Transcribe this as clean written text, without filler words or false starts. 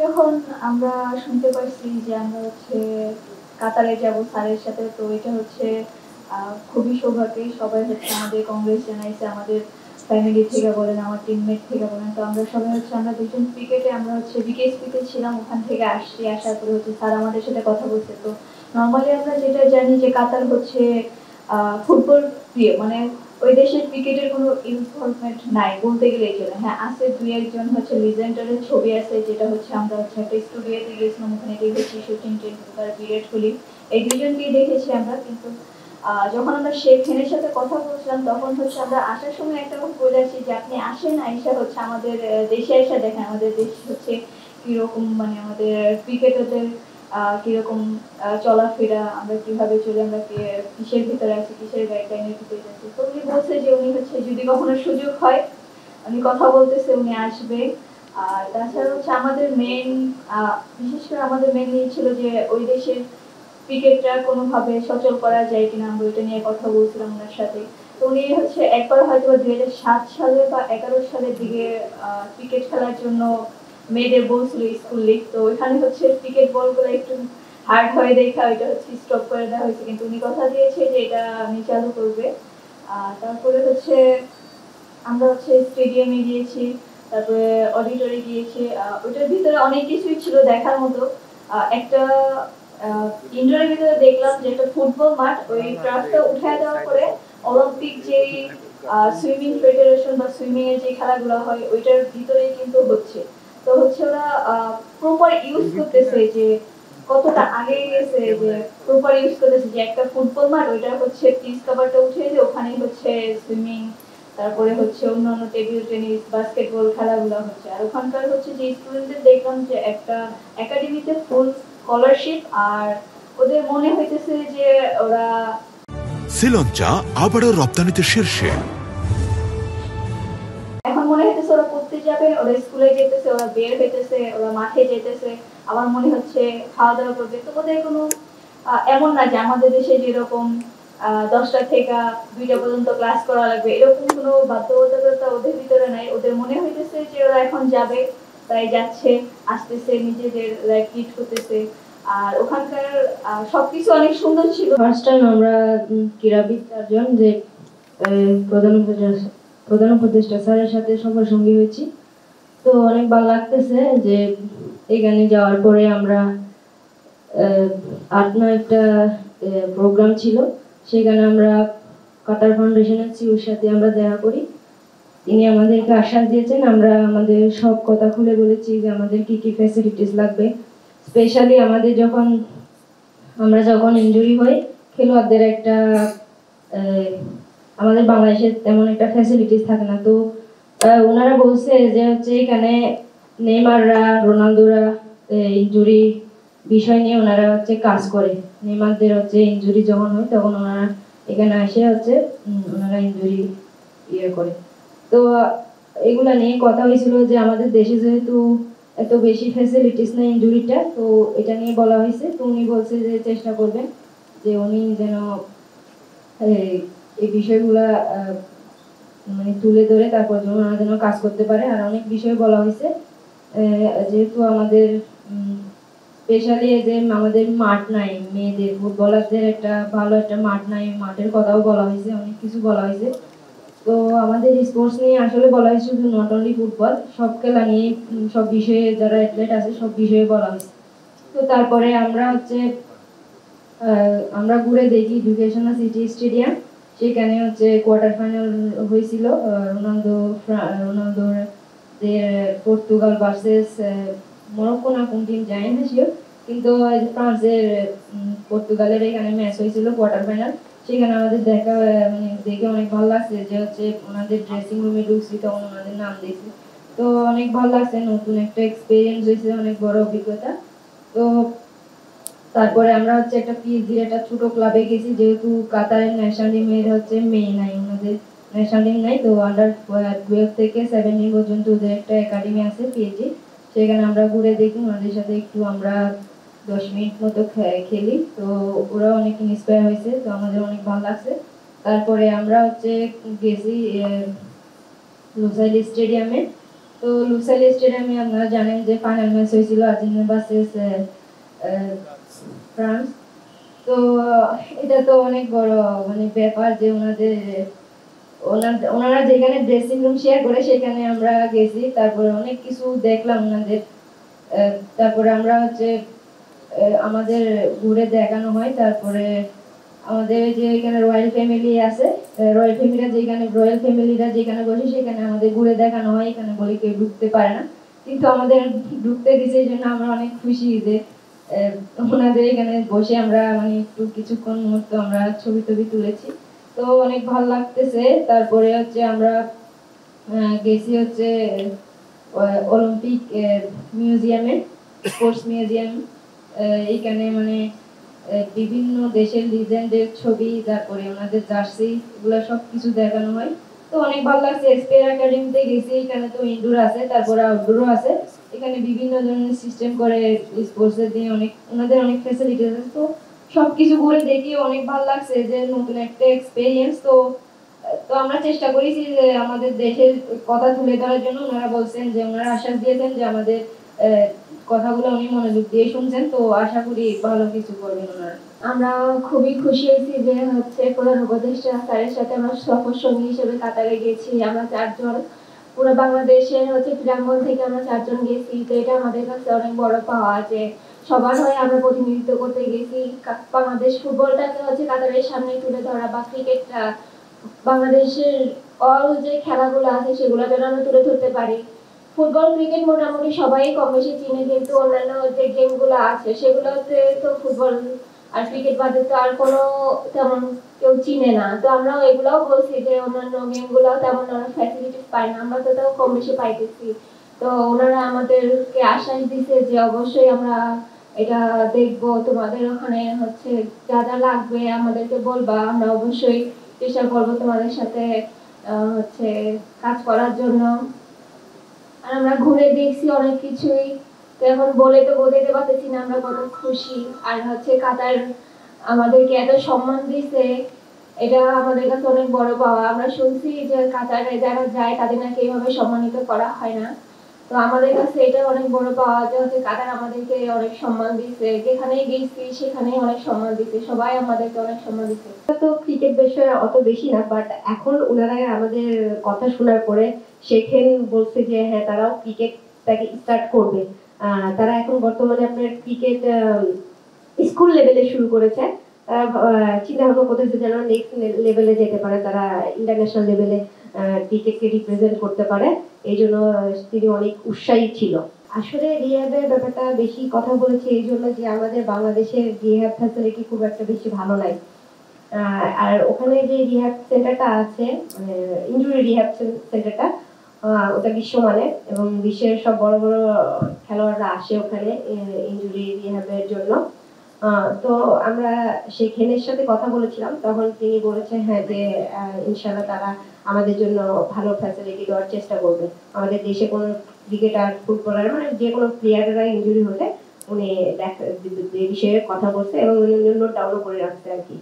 যখন আমরা শুনতে পারছি যে আমরা হচ্ছে কাতারে যাব স্যারের সাথে, তো এটা হচ্ছে খুবই সৌভাগ্যের। সবাই হচ্ছে আমাদের কংগ্রেস জানাইছে, আমাদের ফ্যামিলি থেকে বলেন, আমার টিমমেট থেকে বলেন। তো আমরা সবাই হচ্ছে আমরা দুজন ক্রিকেটে আমরা হচ্ছে বিকেএসপিতে ছিলাম, ওখান থেকে আসছি। আসার পরে হচ্ছে স্যার আমাদের সাথে কথা বলছে। তো নর্মালি আমরা যেটা জানি যে কাতার হচ্ছে ফুটবল প্রিয়, মানে ওই দেশের ক্রিকেটের কোনো ইনভলভমেন্ট নাই বলতে গেলে চলে। হ্যাঁ, আছে দুই একজন হচ্ছে লিজেন্ডারের ছবি আছে, যেটা হচ্ছে আমরা হচ্ছে একটা স্টুডিওতে গিয়েছিলাম, ওখানে দেখেছি সচিন টেন্ডুলকার, বিরাট কোহলি, এই দুইজনকেই দেখেছি আমরা। কিন্তু যখন আমরা শেখ হেনের সাথে কথা বলছিলাম, তখন হচ্ছে আমরা আসার সময় একটা কথা বলেছি যে আপনি আসেন, আইসা হচ্ছে আমাদের দেশে এসে দেখেন আমাদের দেশ হচ্ছে কিরকম, মানে আমাদের ক্রিকেটারদের কিরকম চলাফেরা, আমরা কিভাবে চলি, আমরা কিসের ভিতরে আছি, কিসের গাইডলাইনের ভিতরে আছি। তো উনি বলছে যে উনি হচ্ছে যদি কখনো সুযোগ হয়, উনি কথা বলতেছে, উনি আসবে। আর তাছাড়া হচ্ছে আমাদের মেন, বিশেষ করে আমাদের মেন নিয়ে ছিল যে ওই দেশের ক্রিকেটটা কোনোভাবে সচল করা যায় কিনা, আমরা ওইটা নিয়ে কথা বলছিলাম ওনার সাথে। তো উনি হচ্ছে একবার হয়তো 2007 সালে বা 11 সালের দিকে ক্রিকেট খেলার জন্য মেয়েদের বলছিল স্কুল লিগ, তো ওইখানে হচ্ছে ক্রিকেট বলগুলো একটু হার্ড হয়ে দেখা ওইটা হচ্ছে স্টপ করে দেওয়া হয়েছে, কিন্তু উনি কথা দিয়েছে যে এটা উনি চালু করবে। তারপরে হচ্ছে আমরা হচ্ছে স্টেডিয়ামে গিয়েছি, তারপরে অডিটরে গিয়েছি। ওইটার ভিতরে অনেক কিছুই ছিল দেখার মতো। একটা ইনডোরের ভিতরে দেখলাম যে একটা ফুটবল মাঠ, ওই ট্রাকটা উঠায় দেওয়ার পরে অলিম্পিক যে সুইমিং ফেডারেশন বা সুইমিং এর যে খেলাগুলো হয় ওইটার ভিতরেই কিন্তু হচ্ছে। তো হচ্ছে ওরা প্রপার ইউজ করতেছে, যে কতটা আগে গেছে, যে প্রপার ইউজ করতেছে যে একটা ফুটবল মাঠ, ওইটা হচ্ছে পিচ কভারটা উঠিয়ে দিয়ে ওখানে হচ্ছে সুইমিং, তারপরে হচ্ছে অন্যান্য টেবিল টেনিস, বাস্কেটবল খেলাগুলো হচ্ছে। আর ওখানকার হচ্ছে যে স্টুডেন্টদের দেখলাম যে একটা একাডেমিতে ফুল স্কলারশিপ, আর ওদের মনে হইতেছে যে ওরা শ্রীলঙ্কা আবারও রপ্তানিতে শীর্ষে। এখন মনে হইতেছে ওরা পড়তে যাবে, ওরা স্কুলে যেতেছে, ওরা বের হইতেছে, ওরা মাঠে যেতেছে। আমার মনে হচ্ছে খাওয়া দাওয়া করবে। তো ওদের কোনো এমন না যে আমাদের দেশে যেরকম 10টা থেকে 2টা পর্যন্ত ক্লাস করা লাগবে, এরকম কোনো বাধ্যবাধকতা ওদের ভিতরে নাই। ওদের মনে হইতেছে যে ওরা এখন যাবে, তাই যাচ্ছে, আসতেছে, নিজেদের লাইফ লিড করতেছে। আর ওখানকার সবকিছু অনেক সুন্দর ছিল। ফার্স্ট টাইম আমরা ক্রীড়াবিদ চারজন যে প্রধান উপদেষ্টা স্যারের সাথে সফর সঙ্গী হয়েছি। তো অনেক ভালো লাগতেছে যে এখানে যাওয়ার পরে আমরা 8-9টা প্রোগ্রাম ছিল, সেখানে আমরা কাতার ফাউন্ডেশনের সিওর সাথে আমরা দেখা করি। তিনি আমাদেরকে আশ্বাস দিয়েছেন, আমরা আমাদের সব কথা খুলে বলেছি যে আমাদের কি কি ফ্যাসিলিটিস লাগবে। স্পেশালি আমরা যখন ইনজুরি হই, খেলোয়াড়দের একটা আমাদের বাংলাদেশে তেমন একটা ফ্যাসিলিটিস থাকে না। তো ওনারা বলছে যে হচ্ছে এখানে নেইমাররা, রোনালদোরা ইনজুরি বিষয় নিয়ে ওনারা হচ্ছে কাজ করে। নেইমারদের হচ্ছে ইনজুরি যখন হয় তখন ওনারা এখানে এসে হচ্ছে ওনারা ইনজুরি করে। তো এগুলা নিয়ে কথা হয়েছিল যে আমাদের দেশে যেহেতু এত বেশি ফ্যাসিলিটিস নেই ইনজুরিটা, তো এটা নিয়ে বলা হয়েছে। তো উনি বলছে যে চেষ্টা করবেন যে উনি যেন এই বিষয়গুলা মানে তুলে ধরে তারপর যেন ওনারা যেন কাজ করতে পারে। আর অনেক বিষয় বলা হয়েছে, যেহেতু আমাদের স্পেশালি যে আমাদের মাঠ নাই, মেয়েদের ফুটবলারদের একটা ভালো একটা মাঠ নাই, মাঠের কথাও বলা হয়েছে, অনেক কিছু বলা হয়েছে। তো আমাদের স্পোর্টস নিয়ে আসলে বলা হয়েছে শুধু নট অনলি ফুটবল, সব খেলা নিয়ে সব বিষয়ে যারা অ্যাথলেট আছে সব বিষয়ে বলা হয়েছে। তো তারপরে আমরা ঘুরে দেখি এডুকেশনাল সিটি স্টেডিয়াম, সেখানে হচ্ছে কোয়ার্টার ফাইনাল হয়েছিল রোনালদোর পর্তুগাল ভার্সেস মরক্কো না কোন টিম জানি না শিওর, কিন্তু ফ্রান্সের পর্তুগালের এখানে ম্যাচ হয়েছিল কোয়ার্টার ফাইনাল। সেখানে আমাদের দেখা মানে দেখে অনেক ভালো লাগছে যে হচ্ছে ওনাদের ড্রেসিং রুমে ঢুকছি তখন ওনাদের নাম দেখছি। তো অনেক ভালো লাগছে, নতুন একটা এক্সপিরিয়েন্স হয়েছে, অনেক বড় অভিজ্ঞতা। তো তারপরে আমরা হচ্ছে একটা পিএসজির একটা ছোট ক্লাবে গেছি, যেহেতু কাতারের ন্যাশনাল টিমের হচ্ছে মেয়ে নাই, ওনাদের ন্যাশনাল টিম নাই। তো আন্ডার 12 থেকে 17 পর্যন্ত ওদের একটা একাডেমি আছে পিএসজি, সেখানে আমরা ঘুরে দেখি, ওনাদের সাথে একটু আমরা 10 মিনিট মতো খেলি। তো ওরা অনেক ইন্সপায়ার হয়েছে, তো আমাদের অনেক ভালো লাগছে। তারপরে আমরা হচ্ছে গেছি লোসাইল স্টেডিয়ামে। তো লুসাইল স্টেডিয়ামে আপনারা জানেন যে ফাইনাল ম্যাচ হয়েছিল আর্জেন্টিনা ভার্সেস ফ্রান্স। তো এটা তো অনেক বড় মানে ব্যাপার যে ওনারা যেখানে ড্রেসিং রুম শেয়ার করে সেখানে আমরা গেছি, তারপরে অনেক কিছু দেখলাম ওনাদের। তারপরে আমরা হচ্ছে আমাদের ঘুরে দেখানো হয়। তারপরে আমাদের যে এখানে রয়্যাল ফ্যামিলি আছে, রয়্যাল ফ্যামিলিরা যেখানে বসে সেখানে আমাদের ঘুরে দেখানো হয়। এখানে বলে কেউ ঢুকতে পারে না, কিন্তু আমাদের ঢুকতে দিয়েছে, এই জন্য আমরা অনেক খুশি যে ওনাদের এখানে বসে আমরা মানে একটু কিছুক্ষণ মুহূর্ত আমরা ছবি টবি তুলেছি। তো অনেক ভালো লাগতেছে। তারপরে হচ্ছে আমরা গেছি হচ্ছে অলিম্পিক মিউজিয়ামে, স্পোর্টস মিউজিয়াম। এইখানে মানে বিভিন্ন দেশের লিজেন্ডের ছবি, তারপরে ওনাদের জার্সি, এগুলো সব কিছু দেখানো হয়। তো অনেক ভালো লাগছে। এক্সপেয়ার একাডেমিতে গেছি, এখানে তো ইনডোর আছে, তারপরে আউটডোরও আছে। এখানে বিভিন্ন ধরনের সিস্টেম করে স্পোর্টসের দিয়ে ওনাদের অনেক ফ্যাসিলিটি আছে। তো সবকিছু ঘুরে দেখি অনেক ভালো লাগছে যে নতুন একটা এক্সপেরিয়েন্স। তো তো আমরা চেষ্টা করেছি যে আমাদের দেশের কথা তুলে ধরার জন্য। ওনারা বলছেন যে ওনারা আশ্বাস দিয়েছেন যে আমাদের কথাগুলো উনি মনোযোগ দিয়ে শুনছেন। তো আশা করি ভালো কিছু করবেন ওনারা। আমরা খুবই খুশি হয়েছি যে হচ্ছে প্রধান উপদেষ্টা স্যারের সাথে আমরা সফর সঙ্গী হিসেবে কাতারে গেছি। আমরা 4 জন, পুরো বাংলাদেশের হচ্ছে ক্রীড়াঙ্গন থেকে আমরা 4 জন গেছি। তো এটা আমাদের কাছে অনেক বড় পাওয়া যে সবার হয়ে আমরা প্রতিনিধিত্ব করতে গেছি। বাংলাদেশ ফুটবলটাকে হচ্ছে কাতারের সামনে তুলে ধরা, বা ক্রিকেটটা বাংলাদেশের অল যে খেলাগুলো আছে সেগুলো যেন আমরা তুলে ধরতে পারি। ফুটবল ক্রিকেট মোটামুটি সবাই কম বেশি চিনে, কিন্তু অন্যান্য যে গেমগুলো আছে সেগুলোতে তো ফুটবল আর ক্রিকেট বাদে তো আর কোনো তেমন কেউ চিনে না। তো আমরা এগুলাও বলছি যে অন্যান্য গেমগুলো তেমন আমরা ফ্যাসিলিটিস পাই না, আমরা তো তাও কম বেশি পাইতেছি। তো ওনারা আমাদেরকে আশ্বাস দিছে যে অবশ্যই আমরা এটা দেখবো, তোমাদের ওখানে হচ্ছে যা যা লাগবে আমাদেরকে বলবা, আমরা অবশ্যই চেষ্টা করবো তোমাদের সাথে হচ্ছে কাজ করার জন্য। আর আমরা ঘুরে দেখছি অনেক কিছুই, তো এখন বলে তো বোঝাতে পারতেছি না আমরা কত খুশি। আর হচ্ছে কাতার আমাদেরকে এত সম্মান দিছে, এটা আমাদের কাছে অনেক বড় পাওয়া। আমরা শুনছি যে কাতারে যারা যায় তাদের নাকি এইভাবে সম্মানিত করা হয় না। তো আমাদের কাছে এটা অনেক বড় পাওয়া যে হচ্ছে কাতার আমাদেরকে অনেক সম্মান দিছে, যেখানেই গেছি সেখানেই অনেক সম্মান দিছে, সবাই আমাদেরকে অনেক সম্মান দিছে। তো ক্রিকেট বিষয়ে অত বেশি না, বাট এখন ওনারা আমাদের কথা শোনার পরে শেখেন বলছে যে হ্যাঁ তারাও ক্রিকেটটাকে স্টার্ট করবে। তারা এখন বর্তমানে আপনার ক্রিকেট স্কুল লেভেলে শুরু করেছে। চিন্তা ভাবনা করতেছে যেন নেক্সট লেভেলে যেতে পারে, তারা ইন্টারন্যাশনাল লেভেলে ক্রিকেটকে রিপ্রেজেন্ট করতে পারে। এই জন্য তিনি অনেক উৎসাহী ছিল। আসলে রিহ্যাবের ব্যাপারটা বেশি কথা বলেছে এই জন্য যে আমাদের বাংলাদেশের রিহ্যাব ফ্যাসিলিটি খুব একটা বেশি ভালো নাই। আর ওখানে যে রিহ্যাব সেন্টারটা আছে, মানে ইনজুরি রিহ্যাব সেন্টারটা, ওটা বিশ্বমানের এবং বিশ্বের সব বড় বড় খেলোয়াড়রা আসে ওখানে ইনজুরি রিহ্যাবের জন্য। তো আমরা শেখেনের সাথে কথা বলেছিলাম, তখন তিনি বলেছেন হ্যাঁ যে ইনশাল্লাহ তারা আমাদের জন্য ভালো ফ্যাসিলিটি দেওয়ার চেষ্টা করবে। আমাদের দেশে কোনো ক্রিকেটার, ফুটবলার, মানে যে কোনো প্লেয়াররা ইনজুরি হলে উনি এই বিষয়ে কথা বলছে এবং উনি নোট ডাউনও করে রাখছে আর কি।